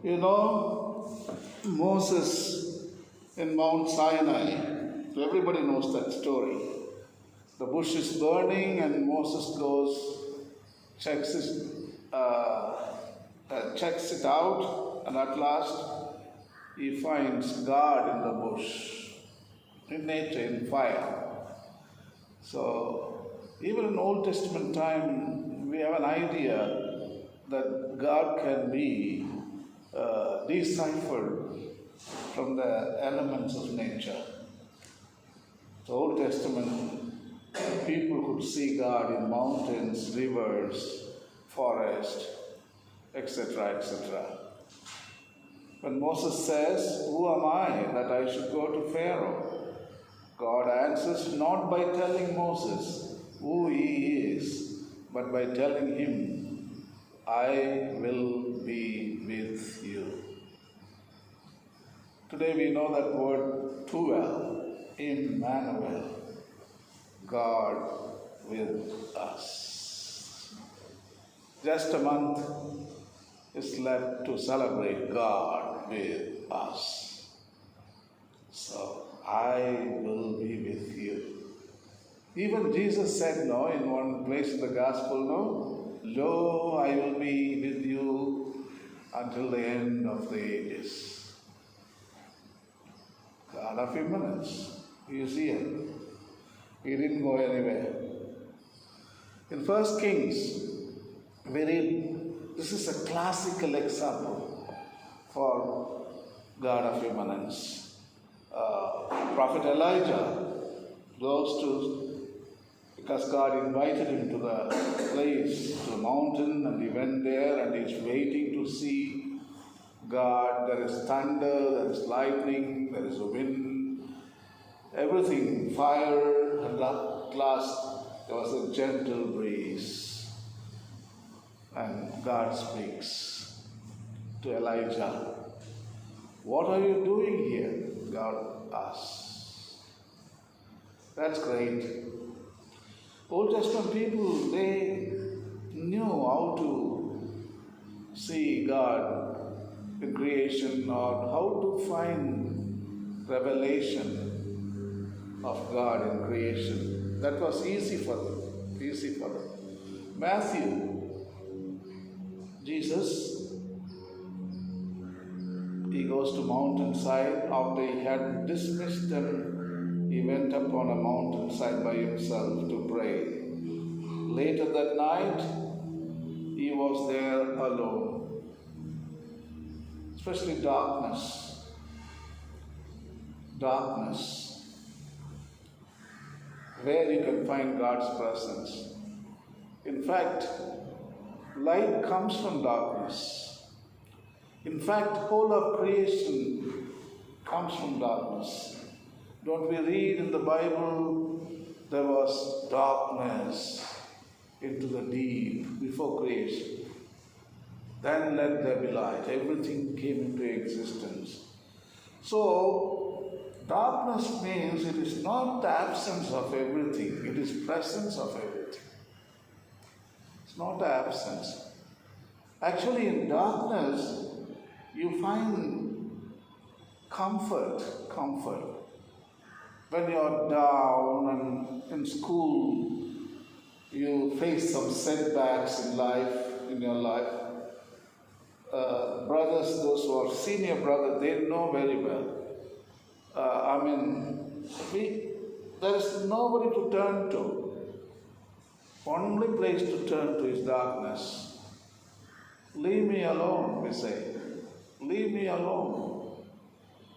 You know, Moses in Mount Sinai, everybody knows that story. The bush is burning and Moses goes, checks it out, and at last he finds God in the bush, in nature, in fire. So, even in Old Testament time, we have an idea that God can be deciphered from the elements of nature. The Old Testament, people could see God in mountains, rivers, forest, etc., etc. When Moses says, "Who am I that I should go to Pharaoh?" God answers not by telling Moses who he is, but by telling him, "I will be with you." Today we know that word too well, Emmanuel, God with us. Just a month is left to celebrate God with us. So, I will be with you. Even Jesus said, no, in one place in the gospel, no, "Lo, I will be with you until the end of the ages." God of immanence, He is here. He didn't go anywhere. In 1 Kings, we read, this is a classical example for God of immanence. Prophet Elijah goes to, because God invited him to the place, to the mountain, and he went there and he's waiting to see God. There is thunder, there is lightning, there is a wind, everything, fire, and at last there was a gentle breeze. And God speaks to Elijah. "What are you doing here?" God asks. That's great. Old Testament people, they knew how to see God in creation, or how to find revelation of God in creation. That was easy for them. Matthew, Jesus, he goes to mountainside. After he had dismissed them, he went up on a mountainside by himself to pray. Later that night, he was there alone. Especially darkness, where you can find God's presence. In fact, light comes from darkness. In fact, whole of creation comes from darkness. Don't we read in the Bible, there was darkness into the deep before creation. Then let there be light. Everything came into existence. So, darkness means it is not the absence of everything, it is presence of everything. It's not the absence. Actually, in darkness, you find comfort. When you are down and in school, you face some setbacks in your life. Brothers, those who are senior brothers, they know very well. There is nobody to turn to. Only place to turn to is darkness. Leave me alone, we say. Leave me alone.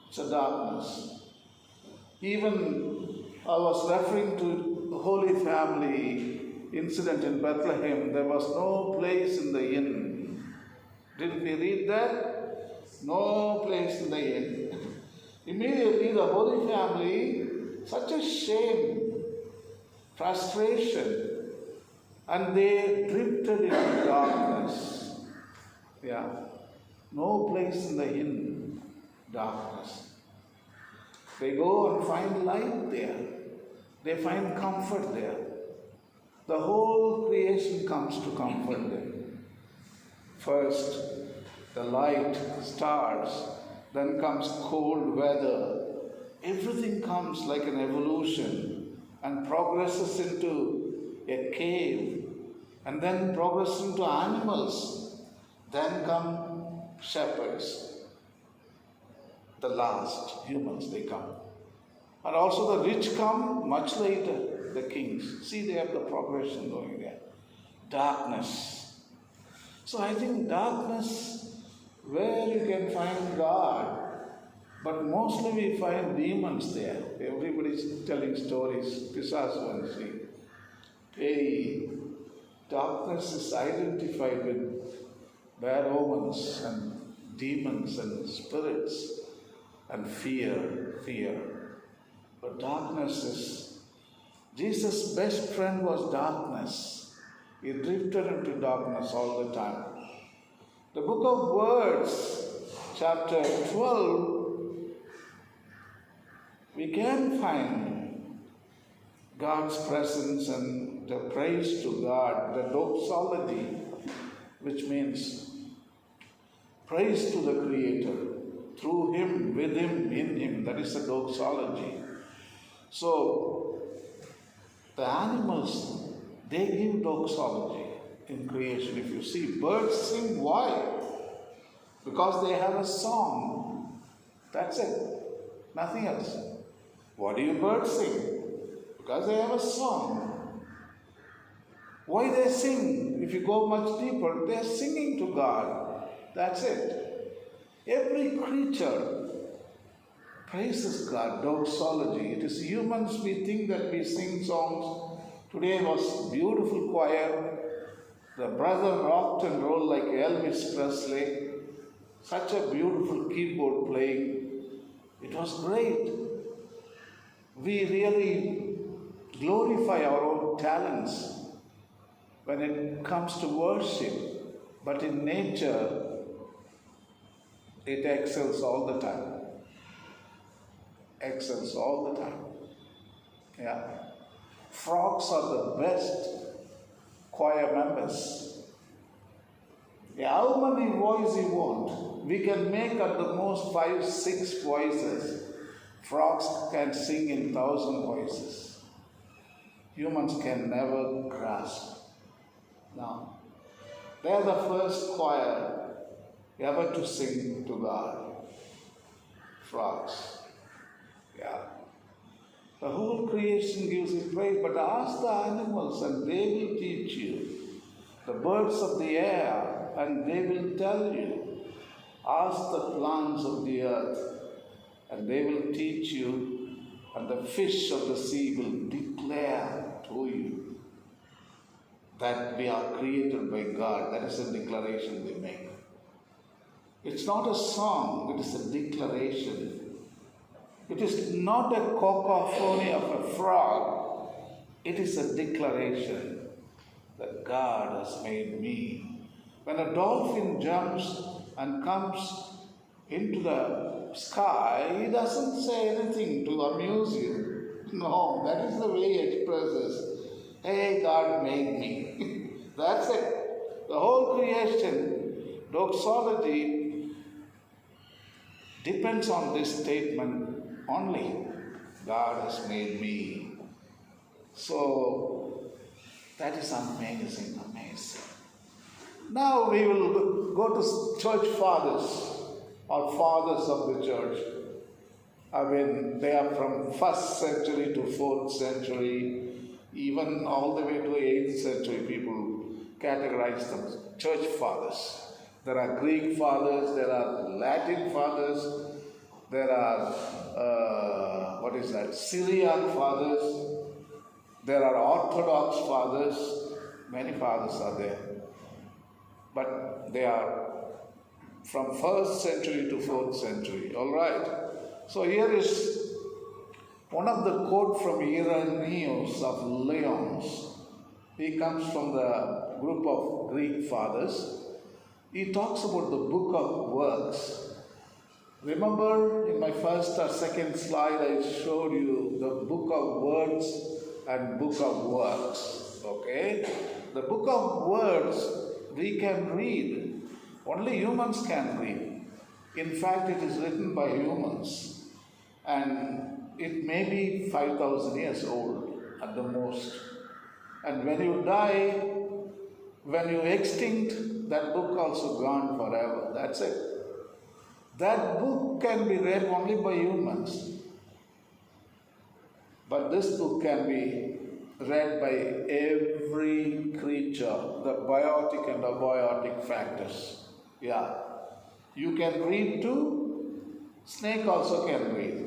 It's a darkness. Even I was referring to the Holy Family incident in Bethlehem. There was no place in the inn. Didn't we read that? No place in the inn. Immediately the Holy Family, such a shame, frustration, and they drifted into darkness. Yeah. No place in the inn, darkness. They go and find light there. They find comfort there. The whole creation comes to comfort them. First, the light, stars, then comes cold weather. Everything comes like an evolution and progresses into a cave and then progresses into animals. Then come shepherds, the last humans, they come. And also the rich come much later, the kings. See, they have the progression going there. Darkness. So I think darkness, where you can find God, but mostly we find demons there. Everybody's telling stories, Pisasu and see. Hey, darkness is identified with bad omens and demons and spirits and fear. But darkness is, Jesus' best friend was darkness. He drifted into darkness all the time. The book of Words, chapter 12, we can find God's presence and the praise to God, the doxology, which means praise to the Creator, through Him, with Him, in Him. That is the doxology. So, the animals, they give doxology in creation. If you see, birds sing. Why? Because they have a song. That's it. Nothing else. What do you birds sing? Because they have a song. Why they sing? If you go much deeper, they are singing to God. That's it. Every creature praises God, doxology. It is humans, we think that we sing songs. Today was beautiful choir. The brother rocked and rolled like Elvis Presley. Such a beautiful keyboard playing. It was great. We really glorify our own talents when it comes to worship. But in nature, it excels all the time. Excels all the time. Yeah. Frogs are the best choir members. Yeah, how many voices you want? We can make at the most 5, 6 voices. Frogs can sing in 1,000 voices. Humans can never grasp. No. They are the first choir ever to sing to God. Frogs. Yeah. The whole creation gives you praise, but ask the animals and they will teach you. The birds of the air and they will tell you. Ask the plants of the earth and they will teach you, and the fish of the sea will declare to you that we are created by God. That is a declaration they make. It's not a song, it is a declaration. It is not a cacophony of a frog. It is a declaration that God has made me. When a dolphin jumps and comes into the sky, he doesn't say anything to amuse you. No, that is the way he expresses, hey, God made me. That's it. The whole creation, doxology, depends on this statement only. God has made me. So, that is amazing. Now we will go to church fathers or fathers of the church. I mean, they are from 1st century to 4th century, even all the way to 8th century. People categorize them church fathers. There are Greek fathers, there are Latin fathers, there are, Syriac fathers, there are Orthodox fathers, many fathers are there. But they are from 1st century to 4th century, all right? So here is one of the quote from Irenaeus of Lyons. He comes from the group of Greek fathers. He talks about the book of works. Remember in my first or second slide I showed you the book of words and book of works. Okay? The book of words we can read Only humans can read. In fact, it is written by humans, and it may be 5,000 years old at the most. And when you die, when you extinct, that book also gone forever. That's it. That book can be read only by humans. But this book can be read by every creature, the biotic and abiotic factors. Yeah. You can read too. Snake also can read.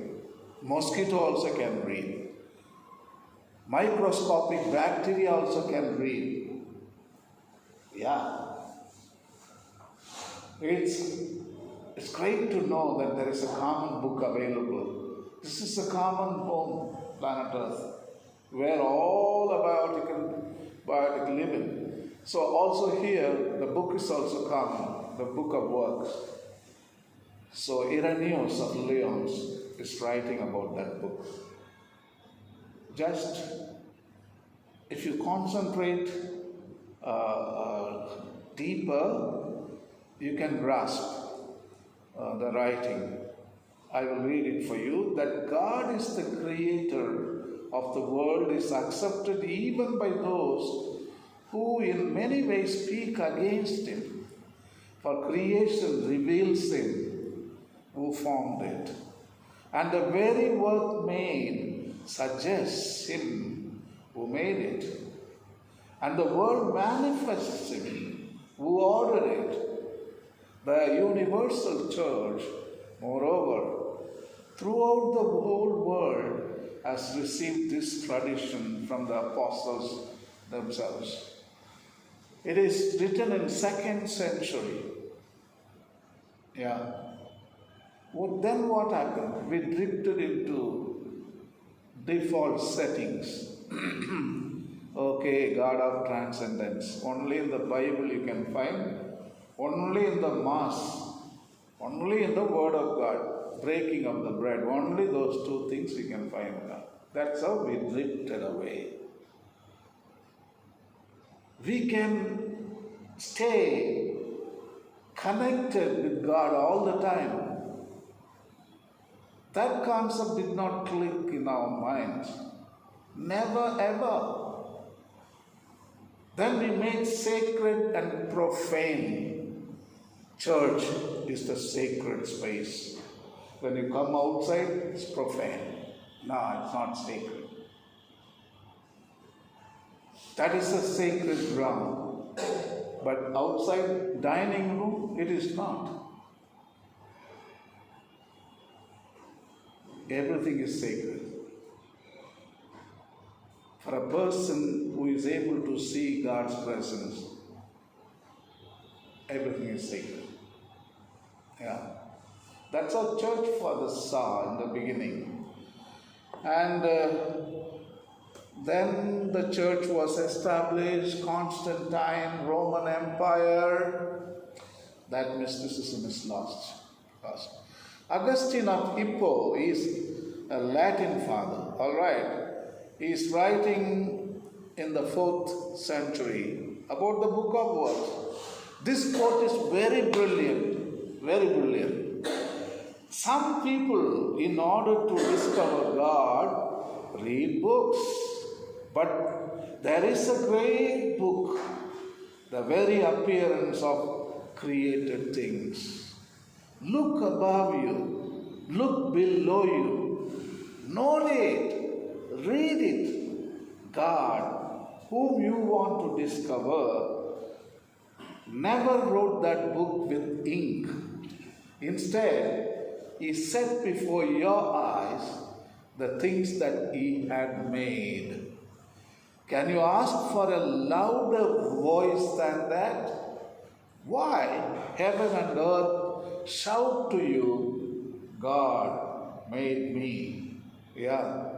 Mosquito also can read. Microscopic bacteria also can read. Yeah. It's great to know that there is a common book available. This is a common home, planet Earth, where all the biotic live in. So also here, the book is also common, the book of works. So Irenaeus of Lyons is writing about that book. Just, if you concentrate deeper, you can grasp the writing. I will read it for you. That God is the creator of the world is accepted even by those who in many ways speak against him. For creation reveals him who formed it. And the very work made suggests him who made it. And the world manifests him who ordered it. The universal church, moreover, throughout the whole world has received this tradition from the apostles themselves. It is written in 2nd century. Yeah. Then what happened? We drifted into default settings. Okay, God of transcendence. Only in the Bible you can find, only in the Mass, only in the Word of God, breaking of the bread, only those two things you can find. That's how we drifted away. We can stay connected with God all the time. That concept did not click in our minds. Never ever. Then we made sacred and profane. Church is the sacred space. When you come outside, it's profane. No, it's not sacred. That is a sacred ground. But outside dining room, it is not. Everything is sacred. For a person who is able to see God's presence, everything is sacred. Yeah. That's how church fathers saw in the beginning. And then the church was established, Constantine, Roman Empire. That mysticism is lost. Augustine of Hippo is a Latin father, all right. He is writing in the 4th century about the book of works. This quote is very brilliant, very brilliant. Some people, in order to discover God, read books. But there is a great book, the very appearance of created things. Look above you, look below you, know it. Read it. God, whom you want to discover, never wrote that book with ink. Instead, he set before your eyes the things that he had made. Can you ask for a louder voice than that? Why, heaven and earth shout to you, God made me. Yeah.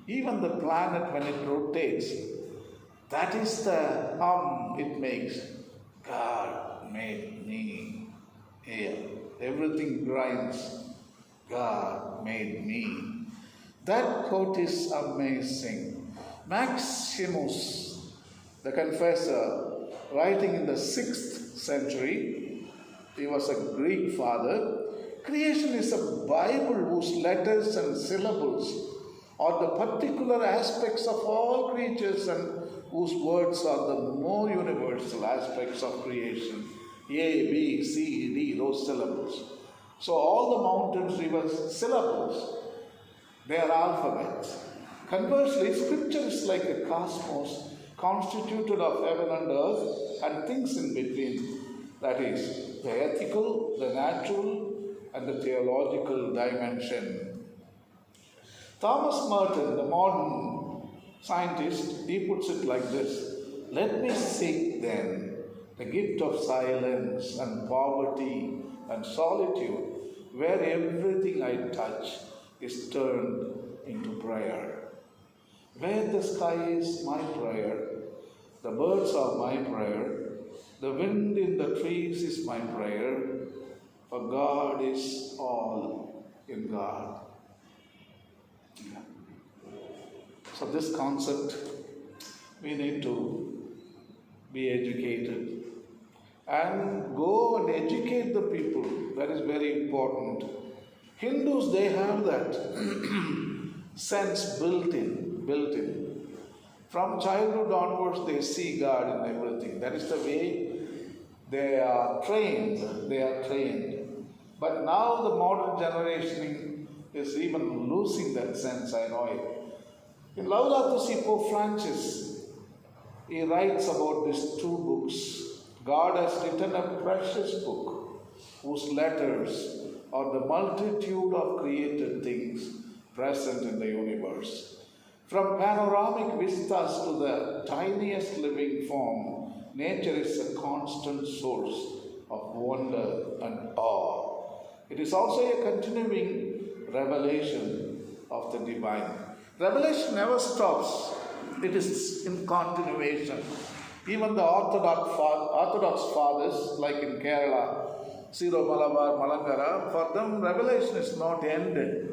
Even the planet, when it rotates, that is the hum it makes. God made me. Here, everything grinds. God made me. That quote is amazing. Maximus, the confessor, writing in the 6th century, He was a Greek father. Creation is a Bible whose letters and syllables are the particular aspects of all creatures and whose words are the more universal aspects of creation. A, B, C, D, those syllables. So all the mountains, rivers, syllables, they are alphabets. Conversely, Scripture is like a cosmos constituted of heaven and earth and things in between. That is, the ethical, the natural, and the theological dimension. Thomas Merton, the modern scientist, he puts it like this: let me seek then the gift of silence and poverty and solitude, where everything I touch is turned into prayer. Where the sky is my prayer, the birds are my prayer, the wind in the trees is my prayer, for God is all in God. Yeah. So this concept, we need to be educated and go and educate the people. That is very important. Hindus, they have that sense built in. From childhood onwards, they see God in everything. That is the way they are trained. But now the modern generation is even losing that sense, I know it. In LAUDATO Si Pope Francis, he writes about these two books. God has written a precious book whose letters are the multitude of created things present in the universe. From panoramic vistas to the tiniest living form, nature is a constant source of wonder and awe. It is also a continuing revelation of the divine. Revelation never stops. It is in continuation. Even the Orthodox fathers, like in Kerala, Siro Malabar, Malangara, for them revelation is not ended.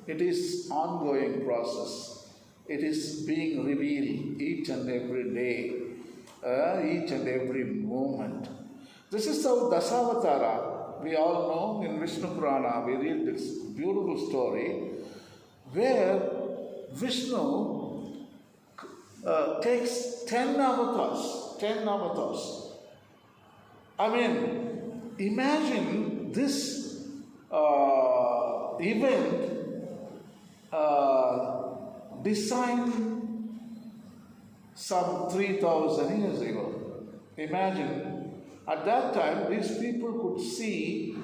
It is ongoing process. It is being revealed each and every day, each and every moment. This is how Dasavatara, we all know in Vishnu Purana, we read this beautiful story where Vishnu takes 10 avatars. I mean, imagine this event designed some 3,000 years ago. Imagine, at that time, these people could see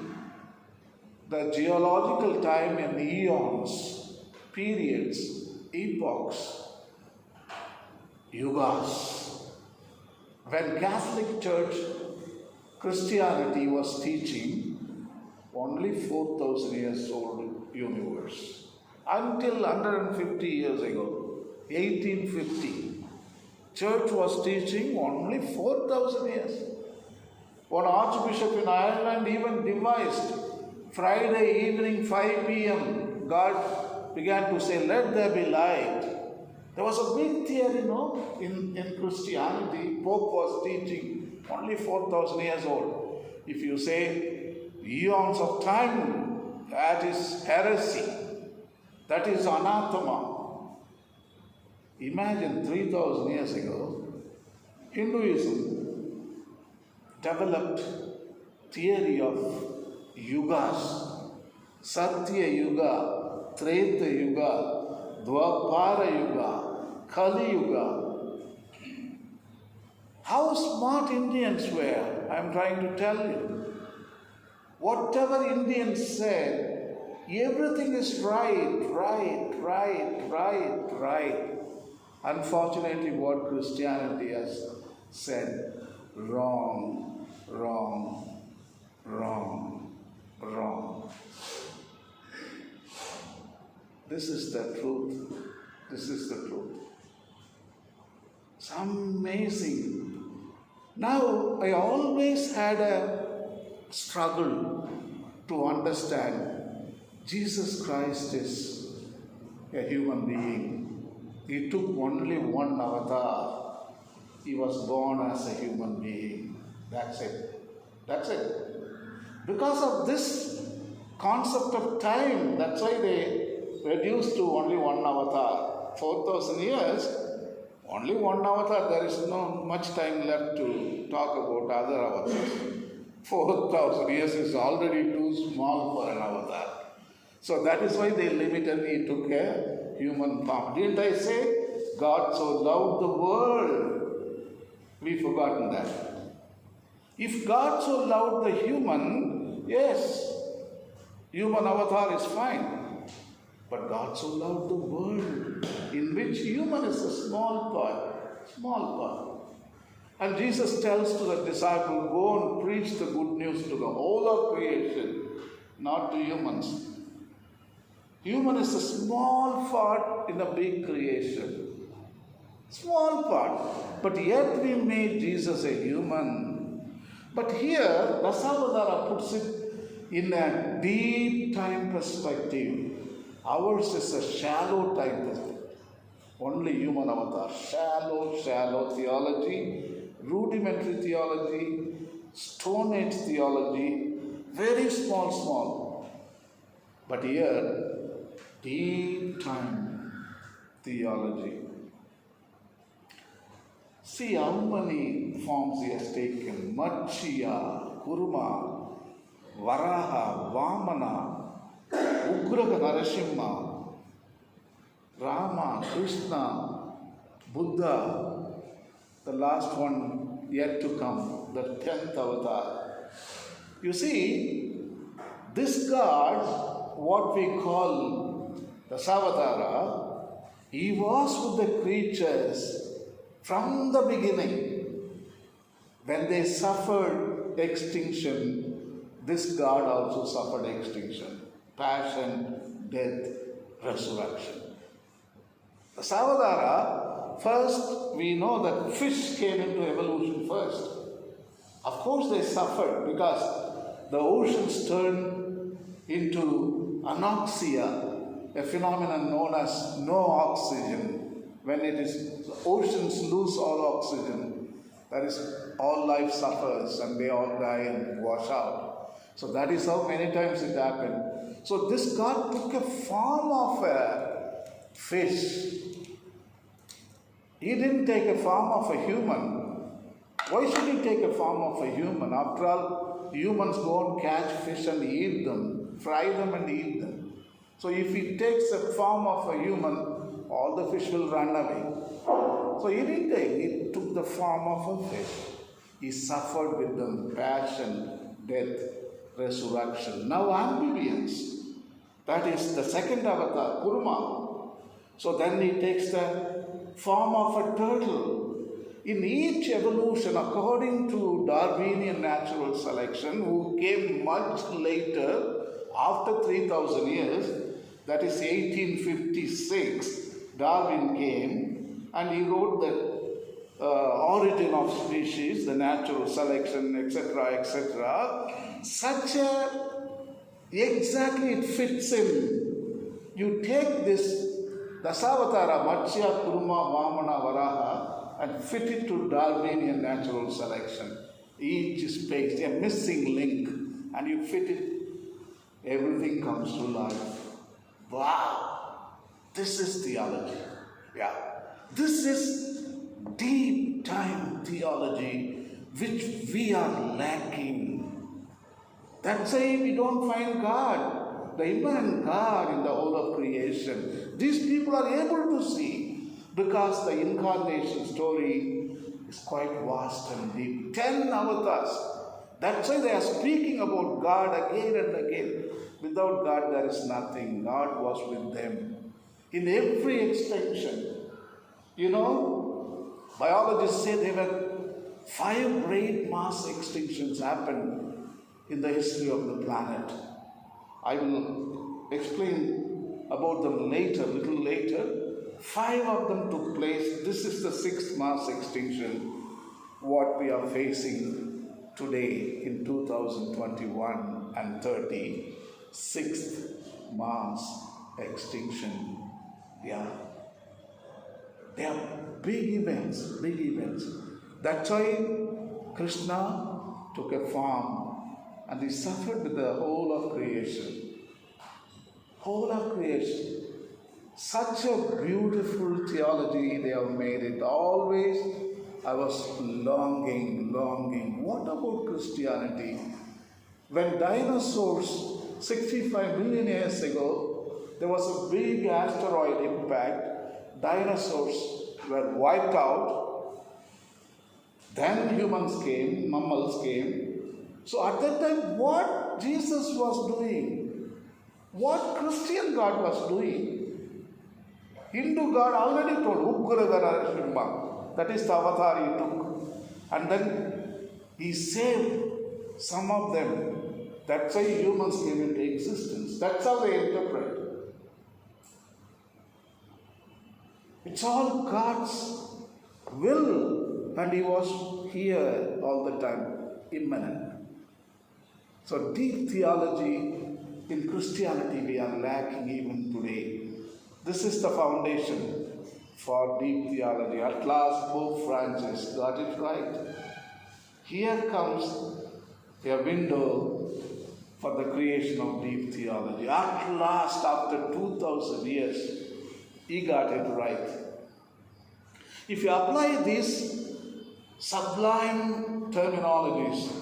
the geological time in eons, periods, epochs, yugas. When Catholic Church Christianity was teaching only 4,000 years old universe. Until 150 years ago, 1850, Church was teaching only 4,000 years. One archbishop in Ireland even devised Friday evening 5 p.m. God began to say, let there be light. There was a big theory, in Christianity. Pope was teaching only 4,000 years old. If you say eons of time, that is heresy. That is anathema. Imagine 3,000 years ago, Hinduism developed theory of yugas, Satya Yuga, Treta Yuga, Dwapara Yuga, Kali Yuga. How smart Indians were, I am trying to tell you. Whatever Indians said, everything is right. Unfortunately, what Christianity has said, wrong. This is the truth. It's amazing. Now, I always had a struggle to understand Jesus Christ is a human being. He took only one avatar. He was born as a human being. That's it. Because of this concept of time, that's why they reduced to only one avatar. 4,000 years, only one avatar. There is no much time left to talk about other avatars. 4,000 years is already too small for an avatar. So that is why they limited, he took a human form. Didn't I say, God so loved the world? We've forgotten that. If God so loved the human, yes, human avatar is fine. But God so loved the world, in which human is a small part, small part. And Jesus tells to the disciple, go and preach the good news to the whole of creation, not to humans. Human is a small part in a big creation. Small part. But yet we made Jesus a human. But here, Dasavatara puts it in a deep time perspective. Ours is a shallow time perspective. Only human avatar. Shallow theology, rudimentary theology, Stone Age theology, very small. But here, deep time theology. See how many forms he has taken. Matsya, Kurma, Varaha, Vamana, Ugraha Narasimha, Rama, Krishna, Buddha, the last one yet to come, the 10th avatar. You see, this God, what we call the Savatara, he was with the creatures from the beginning. When they suffered extinction, this God also suffered extinction. Passion, death, resurrection. The Savatara, first we know that fish came into evolution first. Of course they suffered because the oceans turned into anoxia, a phenomenon known as no oxygen. When it is, the oceans lose all oxygen, that is, all life suffers and they all die and wash out. So that is how many times it happened. So this God took a form of a fish. He didn't take a form of a human. Why should he take a form of a human? After all, humans go and catch fish and eat them, fry them and eat them. So if he takes a form of a human, all the fish will run away. So he didn't take, he took the form of a fish. He suffered with them, passion, death, resurrection. Now amphibians. That is the second avatar, Kurma. So then he takes the form of a turtle. In each evolution, according to Darwinian natural selection, who came much later, after 3,000 years, that is 1856, Darwin came and he wrote the origin of species, the natural selection, etc., etc. Exactly it fits in. You take this Dasavatara, Matsya, Kurma, Vamana, Varaha, and fit it to Darwinian natural selection. Each is based, a missing link, and you fit it, everything comes to life. Wow! This is theology. Yeah. This is deep time theology which we are lacking. That's why we don't find God, the immanent God in the whole of creation. These people are able to see because the incarnation story is quite vast and deep. 10 avatars. That's why they are speaking about God again and again. Without God there is nothing. God was with them in every extension. You know, biologists say there were 5 great mass extinctions happened in the history of the planet. I will explain about them later, little later. 5 of them took place. This is the 6th mass extinction, what we are facing today in 2021 and 30. 6th mass extinction. Yeah. They are big events. That's why Krishna took a form and he suffered with the whole of creation. Whole of creation. Such a beautiful theology they have made it. Always I was longing. What about Christianity? When dinosaurs 65 million years ago, there was a big asteroid impact, dinosaurs were wiped out, then humans came, mammals came. So at that time, what Jesus was doing, what Christian God was doing, Hindu God already told, Ugragara Shimba, that is the avatar he took. And then he saved some of them. That's why humans came into existence. That's how they interpret. It's all God's will, and he was here all the time, immanent. So deep theology in Christianity we are lacking even today. This is the foundation for deep theology. At last Pope Francis got it right. Here comes a window for the creation of deep theology. At last, after 2000 years, he got it right. If you apply these sublime terminologies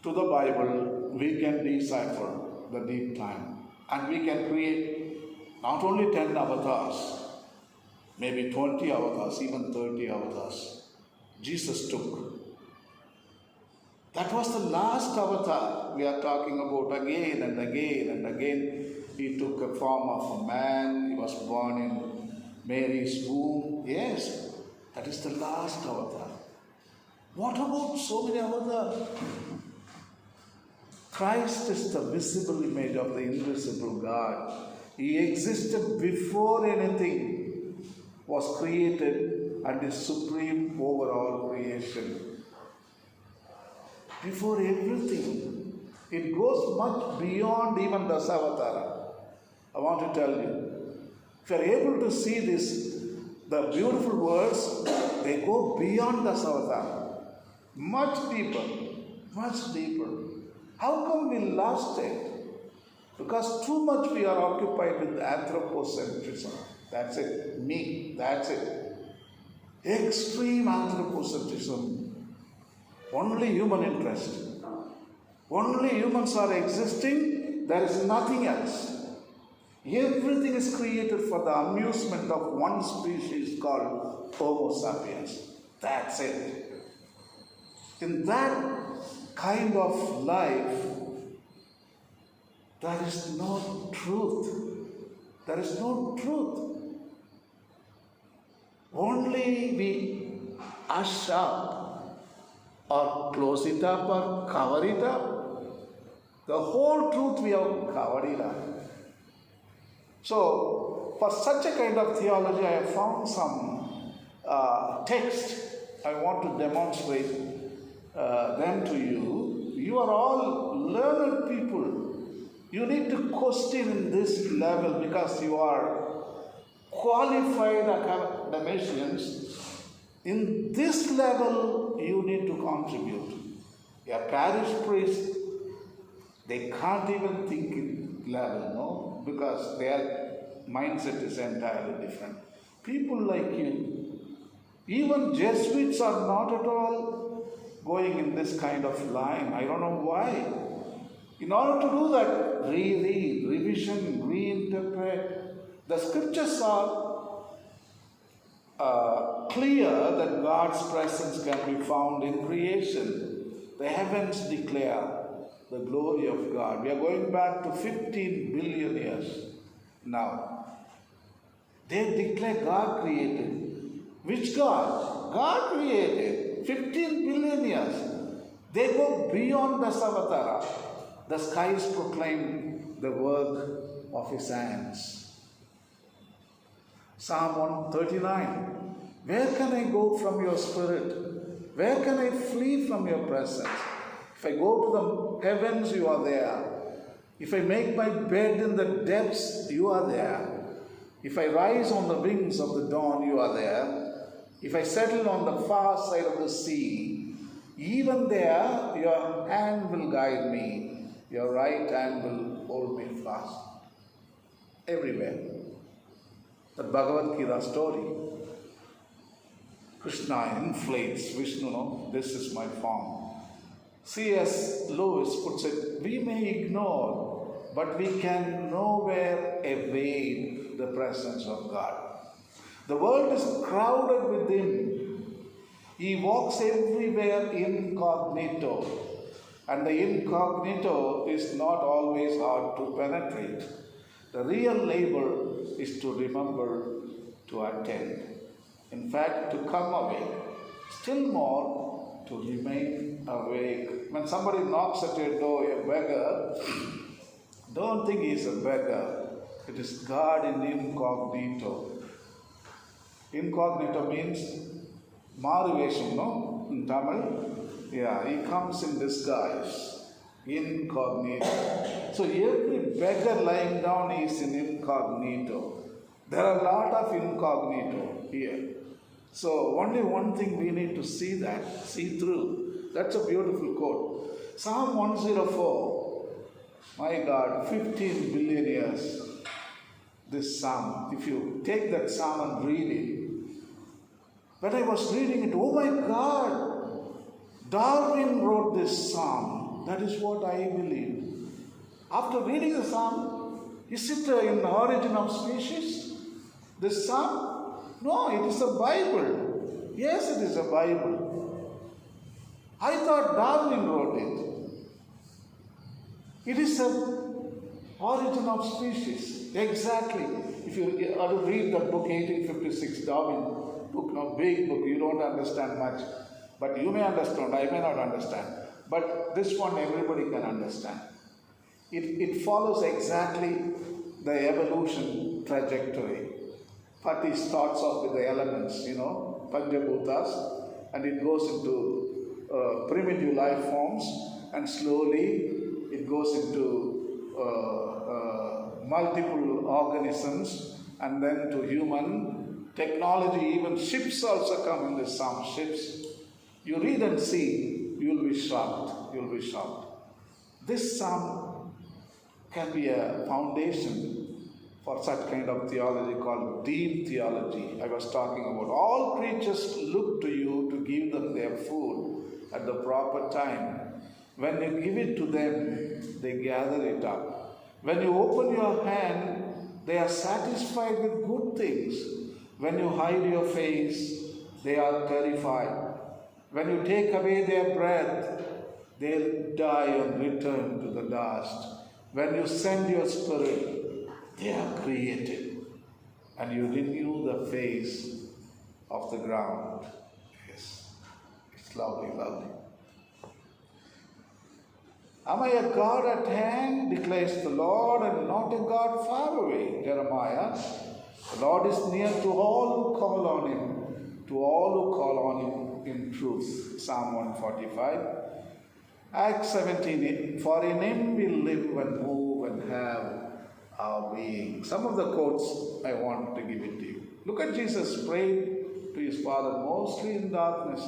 to the Bible, we can decipher the deep time. And we can create not only 10 avatars, maybe 20 avatars, even 30 avatars. Jesus took. That was the last avatar we are talking about again and again and again. He took a form of a man. He was born in Mary's womb. Yes, that is the last avatar. What about so many avatars? Christ is the visible image of the invisible God. He existed before anything was created and is supreme over all creation. Before everything. It goes much beyond even the Savatara. I want to tell you. If you are able to see this, the beautiful words, they go beyond the Savatara. Much deeper. Much deeper. How come we lost it? Because too much we are occupied with anthropocentrism. That's it. Me. That's it. Extreme anthropocentrism. Only human interest. Only humans are existing, there is nothing else. Everything is created for the amusement of one species called Homo sapiens. That's it. In that kind of life, there is no truth. There is no truth. Only we hush up or close it up or cover it up. The whole truth we have covered it up. So, for such a kind of theology, I have found some text. I want to demonstrate them to you. You are all learned people. You need to question in this level because you are qualified academicians. In this level, you need to contribute. A parish priest, they can't even think in level, no? Because their mindset is entirely different. People like you, even Jesuits are not at all going in this kind of line. I don't know why. In order to do that, reread, revision, reinterpret. The scriptures are clear that God's presence can be found in creation. The heavens declare the glory of God. We are going back to 15 billion years now. They declare God created. Which God? God created. 15 billion years. They go beyond the Savatara. The skies proclaim the work of his hands. Psalm 139. Where can I go from your spirit? Where can I flee from your presence? If I go to the heavens, you are there. If I make my bed in the depths, you are there. If I rise on the wings of the dawn, you are there. If I settle on the far side of the sea, Even there, your hand will guide me, your right hand will hold me fast. Everywhere. The Bhagavad Gita story. Krishna inflates Vishnu, no? This is my form. C.S. Lewis puts it, we may ignore, but we can nowhere evade the presence of God. The world is crowded with Him. He walks everywhere incognito. And the incognito is not always hard to penetrate. The real labor is to remember to attend. In fact, to come awake. Still more, to remain awake. When somebody knocks at your door, a beggar, don't think he's a beggar. It is God in incognito. Incognito means maruvesham, no? In Tamil. Yeah, he comes in disguise. Incognito. So every beggar lying down is in incognito. There are a lot of incognito here. So only one thing we need to see through. That's a beautiful quote. Psalm 104. My God, 15 billion years. This psalm, if you take that psalm and read it, when I was reading it, oh my God, Darwin wrote this psalm. That is what I believe. After reading the psalm, is it in the origin of species? This psalm? No, it is a Bible. Yes, it is a Bible. I thought Darwin wrote it. It is an origin of species. Exactly. If you read that book, 1856, Darwin book, no, big book, you don't understand much. But you may understand, I may not understand. But this one everybody can understand. It follows exactly the evolution trajectory. Pati starts off with the elements, Panjabhutas, and it goes into primitive life forms, and slowly it goes into multiple organisms, and then to human technology. Even ships also come in this psalm. Ships. You read and see, you will be shocked. You will be shocked. This psalm can be a foundation for such kind of theology called deep theology. I was talking about all creatures look to you to give them their food at the proper time. When you give it to them, they gather it up. When you open your hand, they are satisfied with good things. When you hide your face, they are terrified. When you take away their breath, they'll die and return to the dust. When you send your spirit, they are created, and you renew the face of the ground. Yes, it's lovely, lovely. Am I a God at hand, declares the Lord, and not a God far away? Jeremiah. The Lord is near to all who call on Him, to all who call on Him in truth. Psalm 145. Acts 17. For in Him we live and move and have our being. Some of the quotes I want to give it to you. Look at Jesus prayed to His Father mostly in darkness,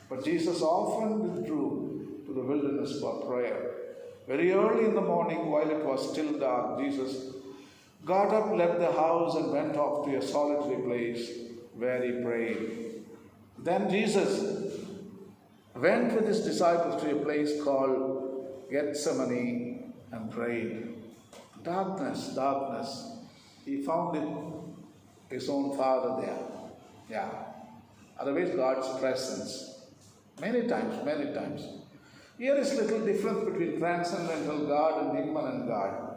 but Jesus often withdrew to the wilderness for prayer. Very early in the morning, while it was still dark, Jesus got up, left the house, and went off to a solitary place where He prayed. Then Jesus went with His disciples to a place called Gethsemane and prayed. Darkness, darkness. He found His own Father there. Yeah. Otherwise, God's presence. Many times, many times. Here is little difference between transcendental God and immanent God.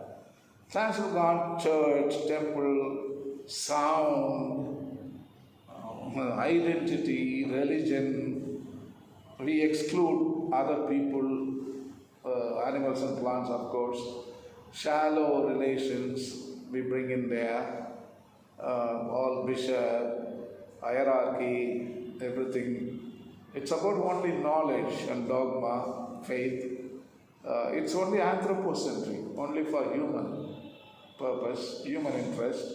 Transcendental God, church, temple, sound, identity, religion. We exclude other people, animals and plants, of course. Shallow relations we bring in there, all bishop, hierarchy, everything. It's about only knowledge and dogma, faith. It's only anthropocentric, only for human purpose, human interest.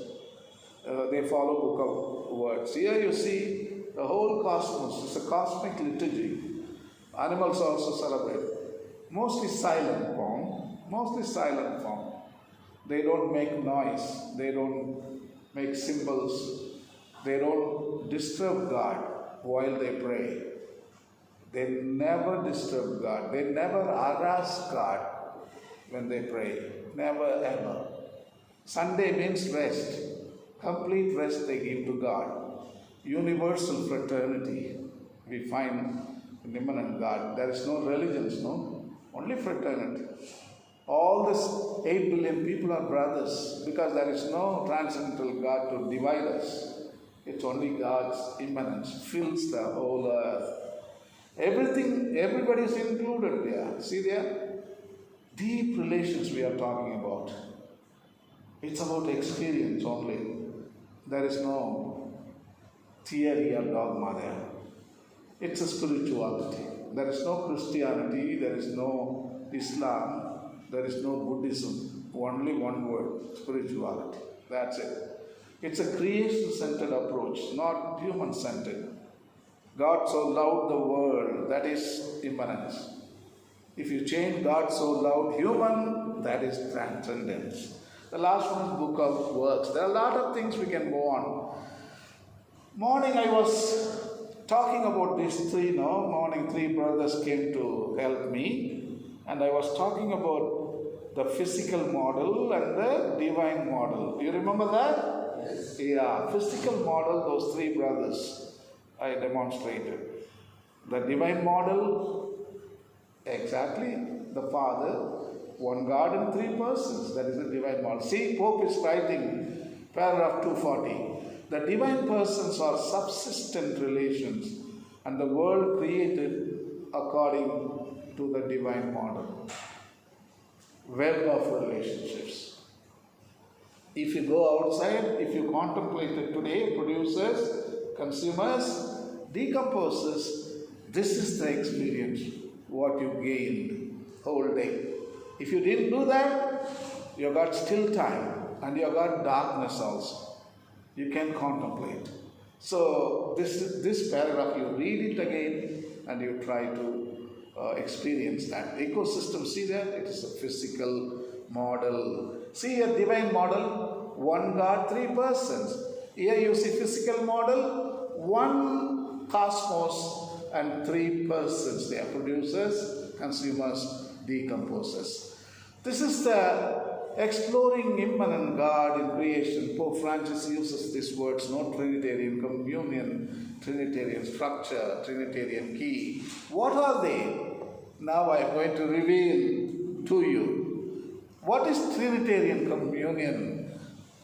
They follow Book of Words. Here you see the whole cosmos. It's a cosmic liturgy. Animals also celebrate. Mostly silent form. Mostly silent form. They don't make noise. They don't make symbols. They don't disturb God while they pray. They never disturb God. They never harass God when they pray. Never ever. Sunday means rest. Complete rest they give to God. Universal fraternity we find in immanent God. There is no religions, no? Only fraternity. All this 8 billion people are brothers because there is no transcendental God to divide us. It's only God's immanence fills the whole earth. Everything, everybody is included there. See there? Deep relations we are talking about. It's about experience only. There is no theory or dogma there. It's a spirituality. There is no Christianity, there is no Islam, there is no Buddhism. Only one word, spirituality. That's it. It's a creation-centered approach, not human-centered. God so loved the world, that is immanence. If you change God so loved human, that is transcendence. The last one is book of works. There are a lot of things we can go on. Morning I was talking about these three, morning 3 brothers came to help me, and I was talking about the physical model and the divine model. Do you remember that? Yes. Yeah, physical model, those 3 brothers I demonstrated. The divine model, exactly, the Father, one God in 3 persons. That is the divine model. See, Pope is writing, paragraph 240. The divine persons are subsistent relations and the world created according to the divine model. Web of relationships. If you go outside, if you contemplate it today, producers, consumers, decomposers, this is the experience, what you gained whole day. If you didn't do that, you got still time and you got darkness also. You can contemplate. So this paragraph, you read it again and you try to experience that. Ecosystem, see there? It is a physical model. See a divine model, one God, 3 persons. Here you see physical model, one cosmos and 3 persons. They are producers, consumers, decomposers. This is the exploring immanent God in creation. Pope Francis uses these words, no Trinitarian communion, Trinitarian structure, Trinitarian key. What are they? Now I am going to reveal to you. What is Trinitarian communion?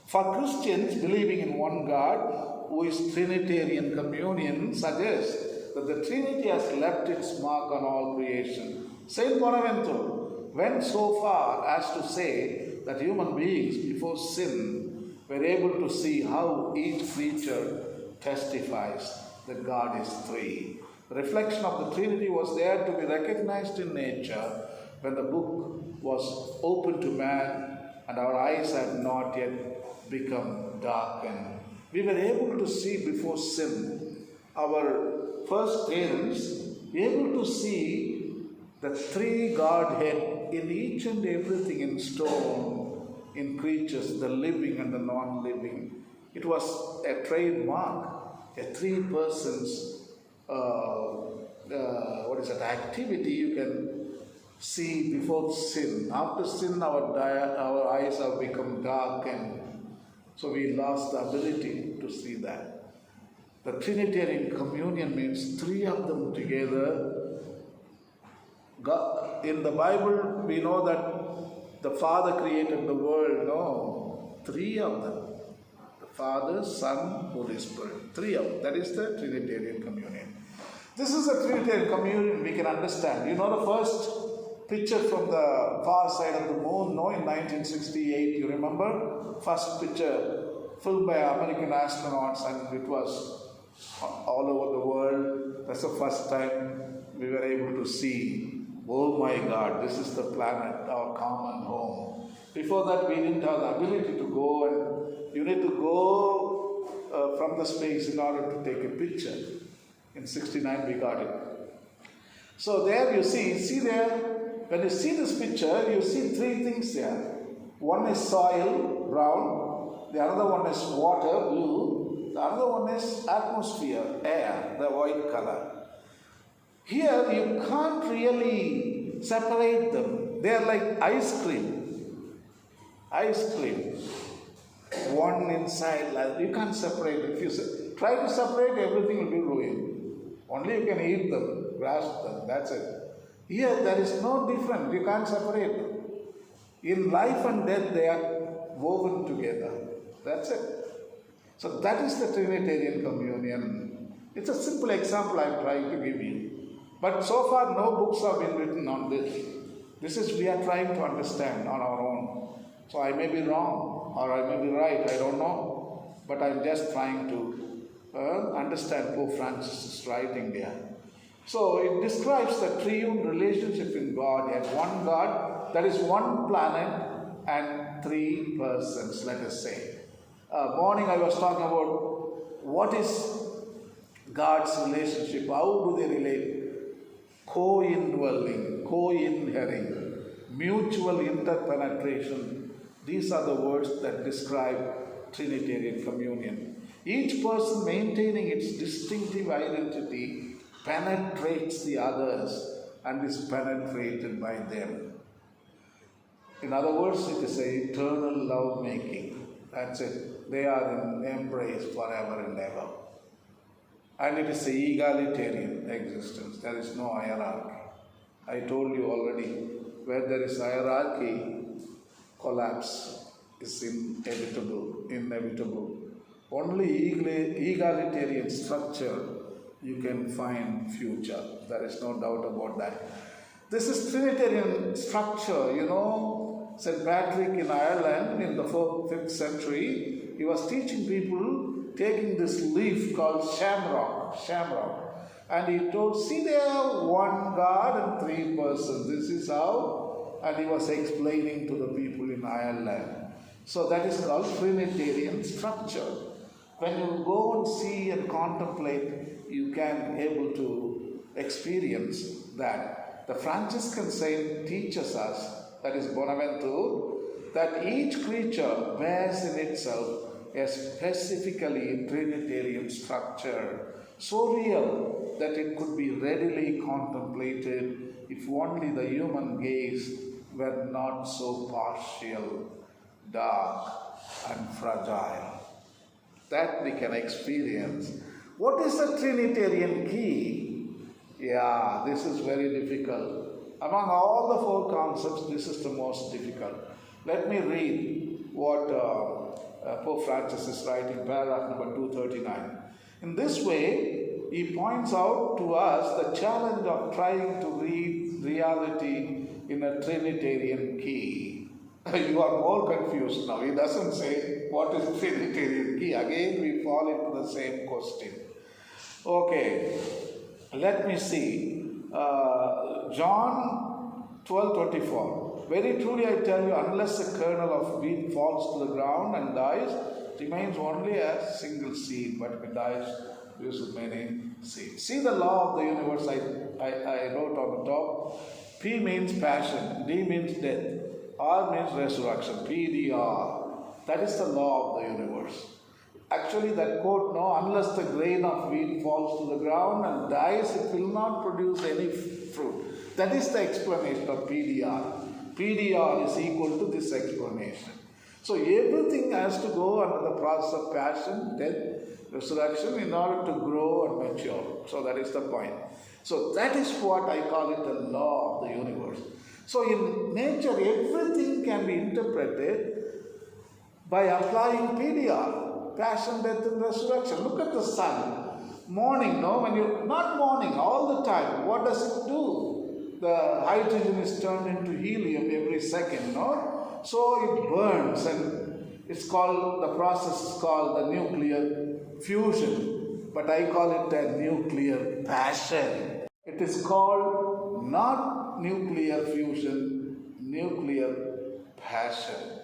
For Christians believing in one God, who is Trinitarian communion, suggests that the Trinity has left its mark on all creation. Saint Bonaventure went so far as to say that human beings before sin were able to see how each creature testifies that God is 3. The reflection of the Trinity was there to be recognized in nature when the book was opened to man and our eyes had not yet become darkened. We were able to see before sin. Our first parents were able to see the 3 Godhead in each and everything, in stone, in creatures, the living and the non-living. It was a trademark, a 3 persons activity you can see before sin. After sin, our eyes have become dark, and so we lost the ability to see that. The Trinitarian communion means 3 of them together. God, in the Bible, we know that the Father created the world. No, 3 of them. The Father, Son, Holy Spirit. 3 of them. That is the Trinitarian communion. This is a Trinitarian communion we can understand. You know the first picture from the far side of the moon, no, in 1968, you remember? First picture filmed by American astronauts, and it was all over the world. That's the first time we were able to see, oh my God, this is the planet, our common home. Before that, we didn't have the ability to go, and you need to go from the space in order to take a picture. In 69, we got it. So there you see there, when you see this picture, you see three things there. One is soil, brown. The other one is water, blue. The other one is atmosphere, air, the white color. Here you can't really separate them. They are like ice cream. Ice cream. One inside, you can't separate it. If you try to separate, everything will be ruined. Only you can eat them, grasp them, that's it. Here there is no difference, you can't separate them. In life and death they are woven together. That's it. So that is the Trinitarian communion. It's a simple example I'm trying to give you. But so far no books have been written on this. This is we are trying to understand on our own. So I may be wrong or I may be right, I don't know. But I'm just trying to understand Pope Francis' writing there. So it describes the triune relationship in God. You have one God, that is one planet and three persons, let us say. Morning I was talking about what is God's relationship, how do they relate? Co-indwelling, co-inhering, mutual interpenetration. These are the words that describe Trinitarian communion. Each person maintaining its distinctive identity penetrates the others and is penetrated by them. In other words, it is an eternal love making. That's it. They are in embrace forever and ever. And it is an egalitarian existence. There is no hierarchy. I told you already, where there is hierarchy, collapse is inevitable. Only egalitarian structure you can find future. There is no doubt about that. This is Trinitarian structure. You know, Saint Patrick in Ireland in the 5th century, he was teaching people taking this leaf called shamrock. And he told, see there, one God and three persons. This is how, and he was explaining to the people in Ireland. So that is called Trinitarian structure. When you go and see and contemplate, you can able to experience that. The Franciscan saint teaches us, that is Bonaventure, that each creature bears in itself a specifically Trinitarian structure, so real that it could be readily contemplated if only the human gaze were not so partial, dark, and fragile. That we can experience. What is the Trinitarian key? Yeah, this is very difficult. Among all the four concepts, this is the most difficult. Let me read what Pope Francis is writing, paragraph number 239. In this way, he points out to us the challenge of trying to read reality in a Trinitarian key. You are more confused now. He doesn't say what is Trinitarian key. Again, we fall into the same question. Okay, let me see. John 12:24. Very truly I tell you, unless a kernel of wheat falls to the ground and dies, it remains only a single seed, but if it dies, produces many seeds. See the law of the universe I wrote on the top. P means passion, D means death, R means resurrection, PDR. That is the law of the universe. Actually, that quote, no, unless the grain of wheat falls to the ground and dies, it will not produce any fruit. That is the explanation of PDR. PDR is equal to this explanation. So everything has to go under the process of passion, death, resurrection in order to grow and mature. So that is the point. So that is what I call it the law of the universe. So in nature, everything can be interpreted by applying PDR, passion, death, and resurrection. Look at the sun. Morning, no? When you not morning, all the time. What does it do? The hydrogen is turned into helium every second, no? So it burns, and it's called, the process is called the nuclear fusion. But I call it a nuclear passion. It is called not nuclear fusion, nuclear passion.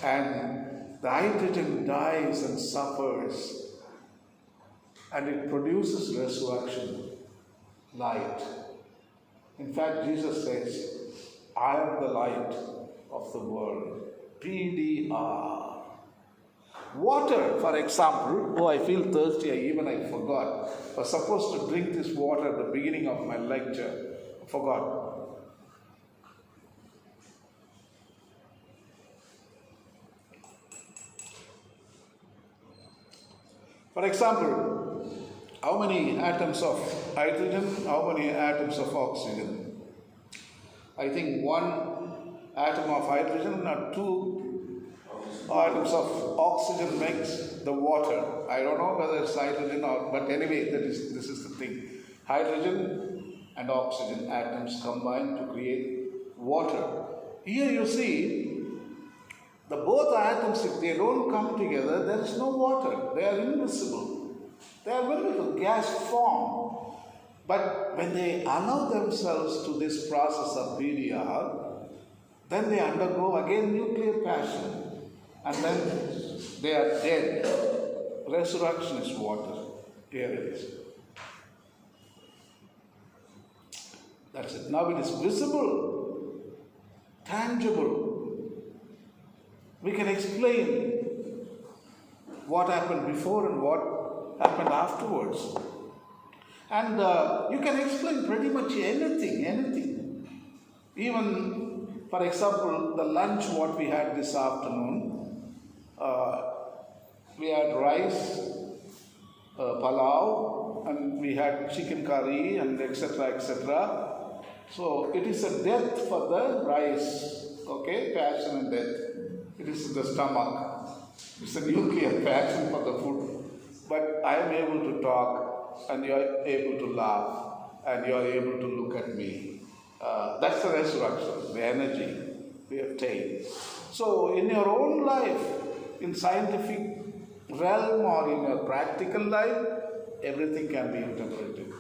And the hydrogen dies and suffers, and it produces resurrection, light. In fact, Jesus says, I am the light of the world. PDR. Water, for example, oh, I feel thirsty, I forgot. I was supposed to drink this water at the beginning of my lecture. I forgot. For example, how many atoms of hydrogen, how many atoms of oxygen? I think one atom of hydrogen or two atoms of oxygen makes the water. I don't know whether it's hydrogen or, but anyway, this is the thing. Hydrogen and oxygen atoms combine to create water. Here you see, the both atoms, if they don't come together, there is no water. They are invisible. They are very little gas form. But when they allow themselves to this process of PDR, then they undergo again nuclear passion. And then they are dead. Resurrection is water. Here it is. That's it. Now it is visible, tangible. We can explain what happened before and what happened afterwards. And you can explain pretty much anything. Even, for example, the lunch what we had this afternoon, we had rice, palau, and we had chicken curry, and etc., etc. So it is a death for the rice, okay, passion and death. It is in the stomach. It's a nuclear passion for the food. But I am able to talk, and you are able to laugh, and you are able to look at me. That's the resurrection, the energy we obtain. So in your own life, in scientific realm or in your practical life, everything can be interpreted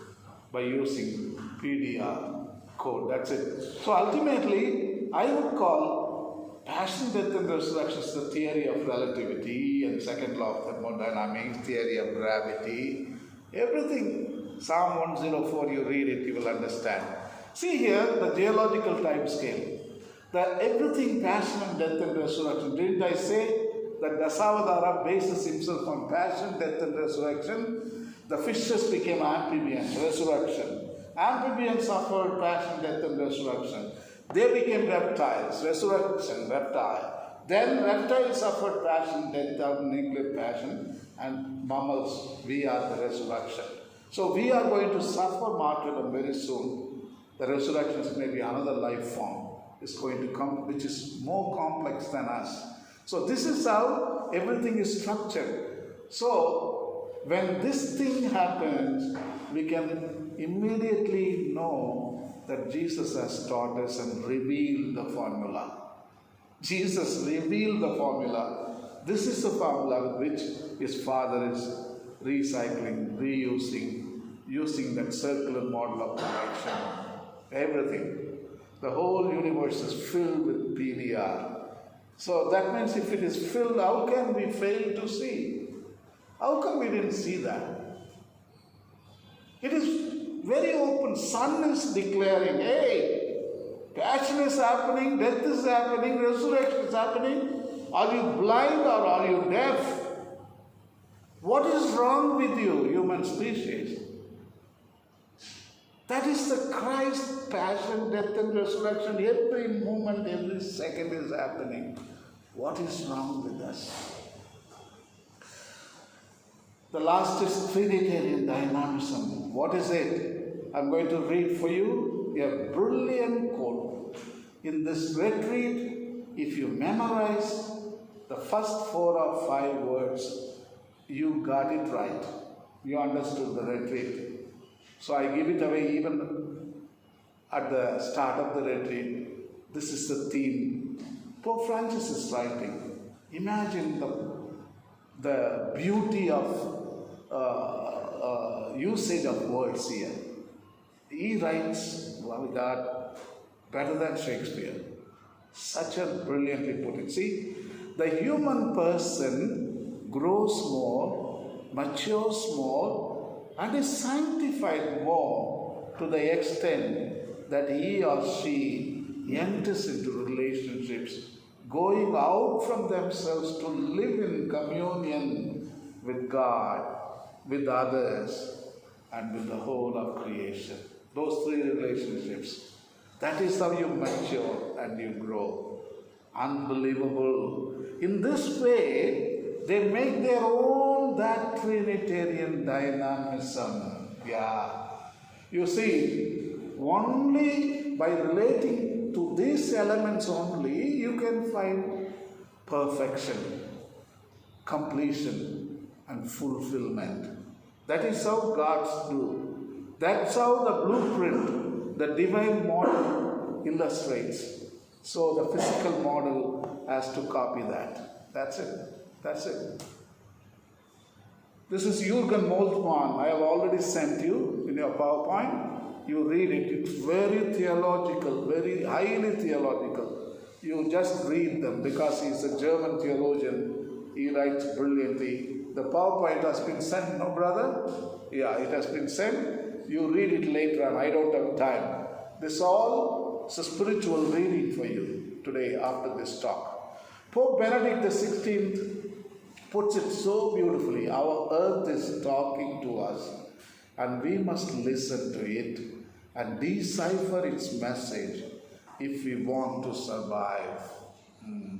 by using PDR code. That's it. So ultimately, I would call passion, death, and resurrection is the theory of relativity and second law of thermodynamics, theory of gravity, everything. Psalm 104, you read it, you will understand. See here, the geological time scale. Everything, passion and death and resurrection. Didn't I say that Dasavadara bases himself on passion, death and resurrection? The fishes became amphibians, resurrection. Amphibians suffered passion, death and resurrection. They became reptiles, resurrection, reptile. Then reptiles suffered passion, death, nuclear passion, and mammals, we are the resurrection. So we are going to suffer martyrdom very soon. The resurrection is maybe another life form is going to come, which is more complex than us. So this is how everything is structured. So when this thing happens, we can immediately know that Jesus has taught us and revealed the formula. Jesus revealed the formula. This is the formula with which his Father is recycling, reusing, using that circular model of connection. Everything. The whole universe is filled with PDR. So that means if it is filled, how can we fail to see? How come we didn't see that? It is very open. Sun is declaring, hey, passion is happening, death is happening, resurrection is happening. Are you blind or are you deaf? What is wrong with you, human species? That is the Christ, passion, death and resurrection. Every moment, every second is happening. What is wrong with us? The last is Trinitarian dynamism. What is it? I'm going to read for you a brilliant quote. In this retreat, if you memorize the first 4 or 5 words, you got it right. You understood the retreat. So I give it away even at the start of the retreat. This is the theme. Pope Francis is writing. Imagine the beauty of usage of words here. He writes, oh my God, better than Shakespeare. Such a brilliantly put it. See, the human person grows more, matures more, and is sanctified more to the extent that he or she enters into relationships, going out from themselves to live in communion with God, with others, and with the whole of creation. Those three relationships. That is how you mature and you grow. Unbelievable. In this way, they make their own that Trinitarian dynamism. Yeah. You see, only by relating to these elements only, you can find perfection, completion, and fulfillment. That is how gods do. That's how the blueprint, the divine model illustrates. So the physical model has to copy that. That's it. That's it. This is Jürgen Moltmann. I have already sent you in your PowerPoint. You read it. It's very theological, very highly theological. You just read them because he's a German theologian. He writes brilliantly. The PowerPoint has been sent, no brother? Yeah, it has been sent. You read it later on. I don't have time. This all is a spiritual reading for you today after this talk. Pope Benedict XVI puts it so beautifully. Our earth is talking to us, and we must listen to it and decipher its message if we want to survive.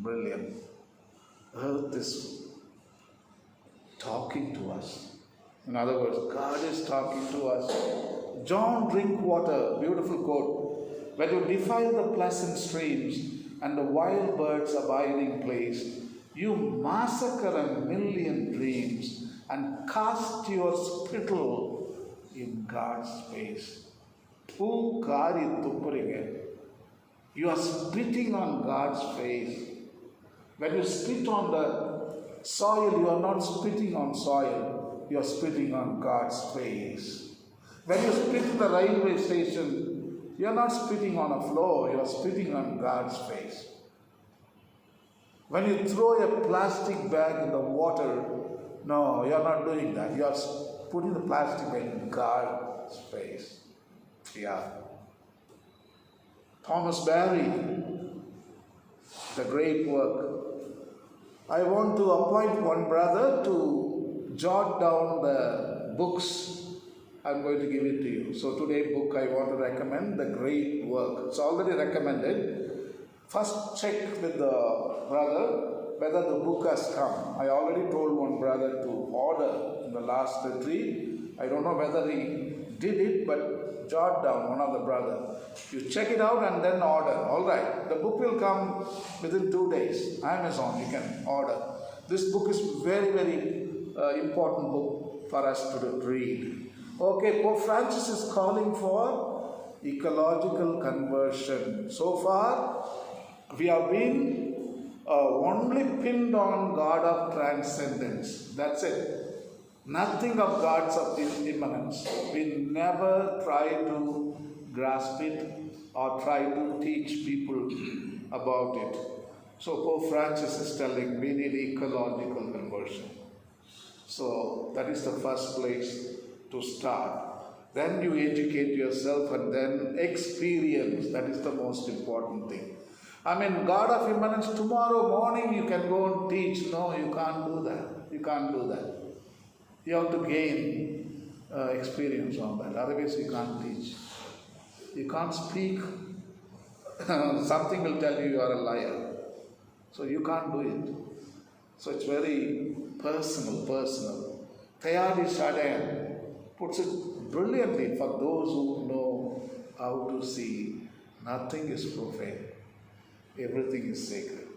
Brilliant. Earth is talking to us. In other words, God is talking to us. John Drinkwater, beautiful quote. When you defile the pleasant streams and the wild bird's abiding place, you massacre a million dreams and cast your spittle in God's face. You are spitting on God's face. When you spit on the soil, you are not spitting on soil, you are spitting on God's face. When you spit in the railway station, you are not spitting on a floor, you are spitting on God's face. When you throw a plastic bag in the water, no, you are not doing that. You are putting the plastic bag in God's face. Yeah. Thomas Barry, the great work. I want to appoint one brother to jot down the books. I'm going to give it to you. So today's book I want to recommend, The Great Work. It's already recommended. First check with the brother whether the book has come. I already told one brother to order in the last retreat. I don't know whether he did it, but jot down, one of the brother. You check it out and then order. All right. The book will come within 2 days. Amazon, you can order. This book is very, very important book for us to read. Okay, Pope Francis is calling for ecological conversion. So far, we have been only pinned on God of transcendence. That's it. Nothing of God's of immanence. We never try to grasp it or try to teach people about it. So Pope Francis is telling we need ecological conversion. So that is the first place to start. Then you educate yourself and then experience. That is the most important thing. I mean, God of immanence, tomorrow morning you can go and teach. No, you can't do that. You can't do that. You have to gain experience on that. Otherwise you can't teach. You can't speak. Something will tell you you are a liar. So you can't do it. So it's very personal. Teilhard de Chardin puts it brilliantly for those who know how to see. Nothing is profane. Everything is sacred.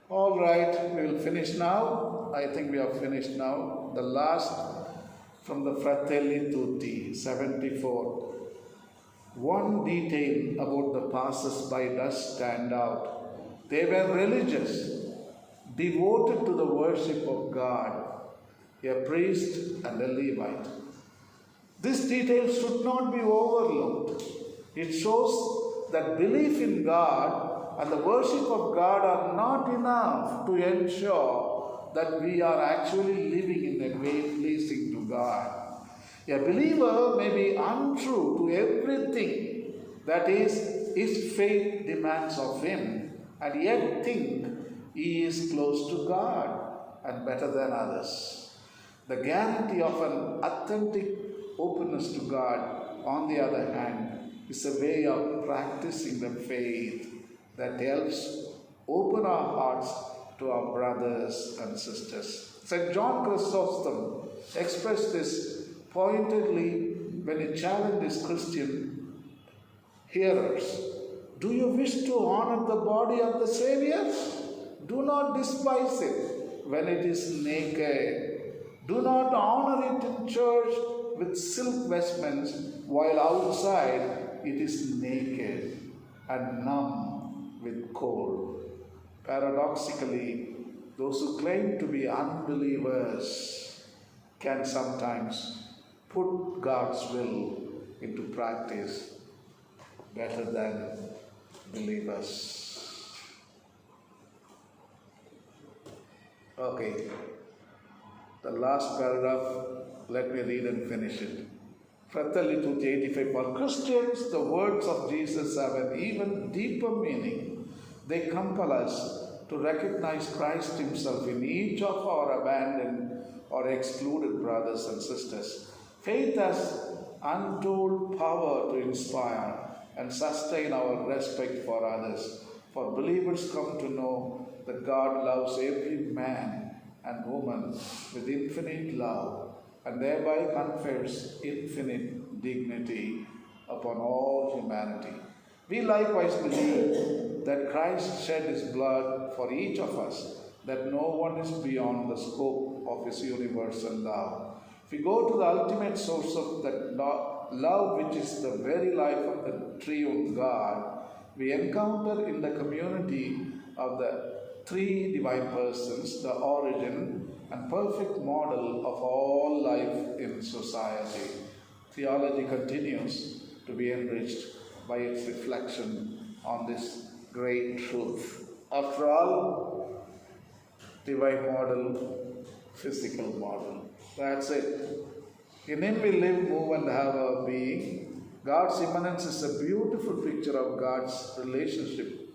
All right, we will finish now. I think we have finished now. The last from the Fratelli Tutti, 74. One detail about the passers-by does stand out. They were religious, devoted to the worship of God, a priest and a Levite. This detail should not be overlooked. It shows that belief in God and the worship of God are not enough to ensure that we are actually living in a way pleasing to God. A believer may be untrue to everything that is his faith demands of him, and yet think he is close to God and better than others. The guarantee of an authentic openness to God, on the other hand, is a way of practicing the faith that helps open our hearts to our brothers and sisters. St. John Chrysostom expressed this pointedly when he challenged his Christian hearers. Do you wish to honor the body of the Savior? Do not despise it when it is naked. Do not honor it in church with silk vestments, while outside it is naked and numb with cold. Paradoxically, those who claim to be unbelievers can sometimes put God's will into practice better than believers. Okay, the last paragraph, let me read and finish it. Fratelli 285, for Christians, the words of Jesus have an even deeper meaning. They compel us to recognize Christ Himself in each of our abandoned or excluded brothers and sisters. Faith has untold power to inspire and sustain our respect for others. For believers come to know that God loves every man and woman with infinite love, and thereby confers infinite dignity upon all humanity. We likewise believe that Christ shed His blood for each of us, that no one is beyond the scope of His universal love. If we go to the ultimate source of that love, which is the very life of the triune God, we encounter in the community of the three divine persons the origin and perfect model of all life in society. Theology continues to be enriched by its reflection on this great truth. After all, divine model, physical model. That's it. In Him we live, move, and have our being. God's immanence is a beautiful picture of God's relationship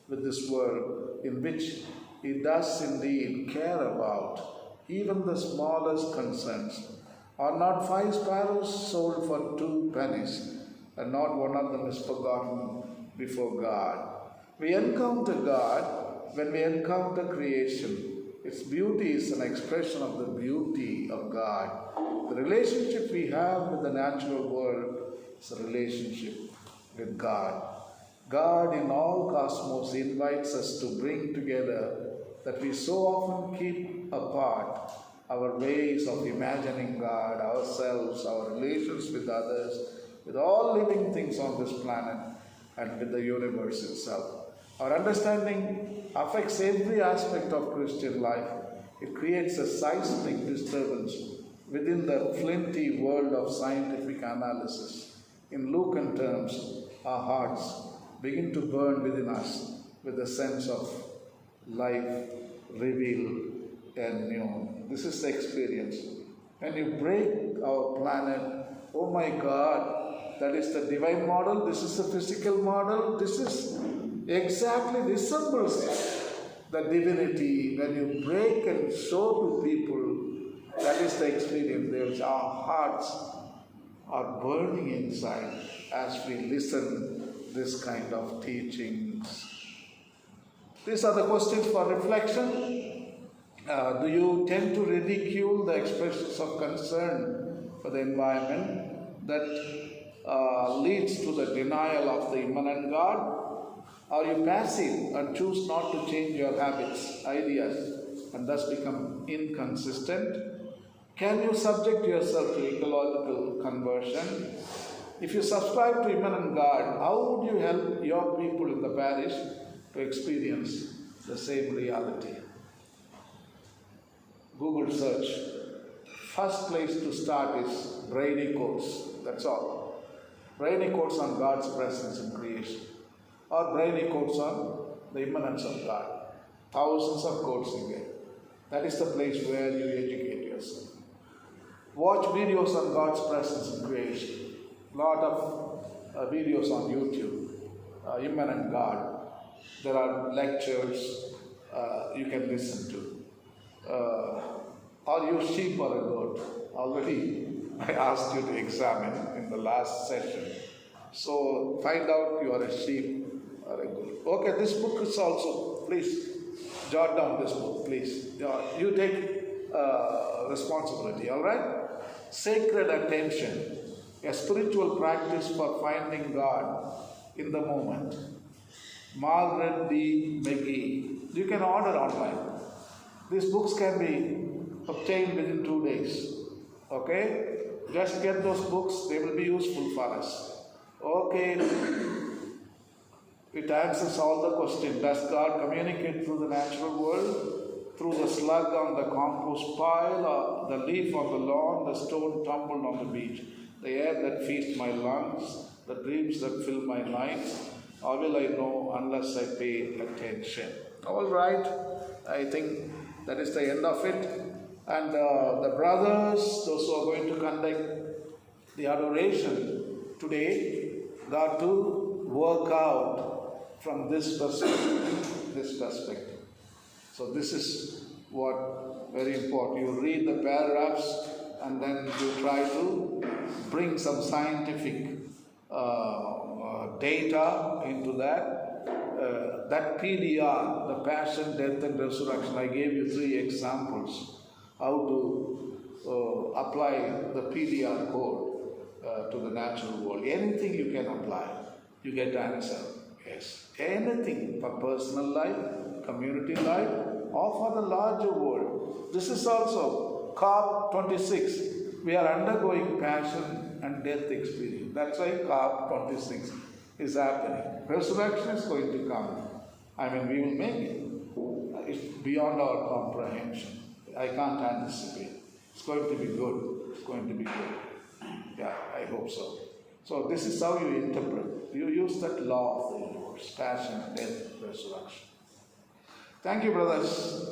with this world, in which He does indeed care about even the smallest concerns. Are not 5 sparrows sold for 2 pennies, and not one of them is forgotten before God? We encounter God when we encounter creation. Its beauty is an expression of the beauty of God. The relationship we have with the natural world is a relationship with God. God in all cosmos invites us to bring together that we so often keep apart our ways of imagining God, ourselves, our relations with others, with all living things on this planet, and with the universe itself. Our understanding affects every aspect of Christian life. It creates a seismic disturbance within the flinty world of scientific analysis. In Lucan terms, our hearts begin to burn within us with a sense of life revealed and new. This is the experience. When you break our planet, oh my God, that is the divine model, this is the physical model, this is exactly resembles the divinity. When you break and show to people, that is the experience. Our hearts are burning inside as we listen this kind of teachings. These are the questions for reflection. Do you tend to ridicule the expressions of concern for the environment that leads to the denial of the immanent God? Are you passive and choose not to change your habits, ideas, and thus become inconsistent? Can you subject yourself to ecological conversion? If you subscribe to immanent God, how would you help your people in the parish to experience the same reality? Google search. First place to start is brainy quotes. That's all. Brainy quotes on God's presence in creation, or brainy quotes on the immanence of God. Thousands of quotes you get. That is the place where you educate yourself. Watch videos on God's presence in creation. Lot of videos on YouTube. Immanent God. There are lectures you can listen to. Are you sheep or a goat? Already I asked you to examine in the last session. So find out you are a sheep or a goat. Okay, this book is also, please jot down this book, please. You take responsibility, all right? Sacred attention, a spiritual practice for finding God in the moment. Margaret D. McGee. You can order online. These books can be obtained within 2 days. Okay? Just get those books, they will be useful for us. Okay. It answers all the questions. Does God communicate through the natural world? Through the slug on the compost pile, or the leaf on the lawn, the stone tumbled on the beach, the air that feeds my lungs, the dreams that fill my nights? How will I know unless I pay attention? All right, I think that is the end of it. And the brothers, those who are going to conduct the adoration today, got to work out from this perspective. So this is what very important. You read the paragraphs and then you try to bring some scientific data into that. That PDR, the passion, death and resurrection, I gave you 3 examples how to apply the PDR code to the natural world. Anything you can apply, you get answer. Yes. Anything for personal life, community life, or for the larger world. This is also COP26. We are undergoing passion and death experience. That's why COP26 is happening. Resurrection is going to come. I mean, we will make it. It's beyond our comprehension. I can't anticipate. It's going to be good. It's going to be good. Yeah, I hope so. So this is how you interpret. You use that law of the universe, passion, death, resurrection. Thank you, brothers.